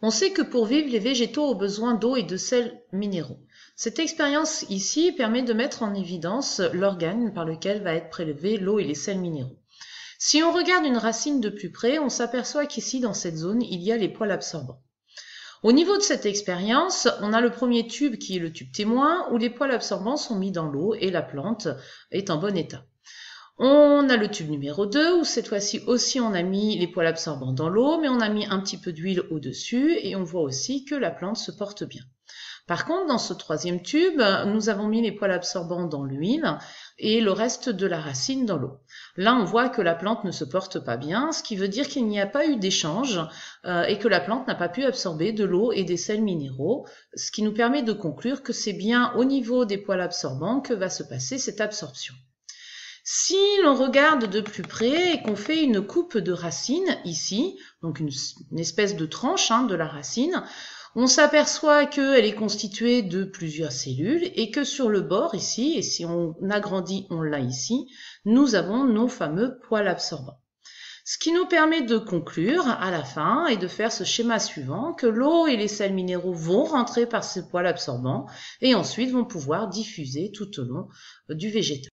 On sait que pour vivre, les végétaux ont besoin d'eau et de sels minéraux. Cette expérience ici permet de mettre en évidence l'organe par lequel va être prélevé l'eau et les sels minéraux. Si on regarde une racine de plus près, on s'aperçoit qu'ici, dans cette zone, il y a les poils absorbants. Au niveau de cette expérience, on a le premier tube qui est le tube témoin, où les poils absorbants sont mis dans l'eau et la plante est en bon état. On a le tube numéro 2 où cette fois-ci aussi on a mis les poils absorbants dans l'eau, mais on a mis un petit peu d'huile au-dessus et on voit aussi que la plante se porte bien. Par contre, dans ce troisième tube, nous avons mis les poils absorbants dans l'huile et le reste de la racine dans l'eau. Là, on voit que la plante ne se porte pas bien, ce qui veut dire qu'il n'y a pas eu d'échange et que la plante n'a pas pu absorber de l'eau et des sels minéraux, ce qui nous permet de conclure que c'est bien au niveau des poils absorbants que va se passer cette absorption. Si l'on regarde de plus près et qu'on fait une coupe de racine ici, donc une espèce de tranche de la racine, on s'aperçoit qu'elle est constituée de plusieurs cellules et que sur le bord ici, et si on agrandit, on l'a ici, nous avons nos fameux poils absorbants. Ce qui nous permet de conclure à la fin et de faire ce schéma suivant, que l'eau et les sels minéraux vont rentrer par ces poils absorbants et ensuite vont pouvoir diffuser tout au long du végétal.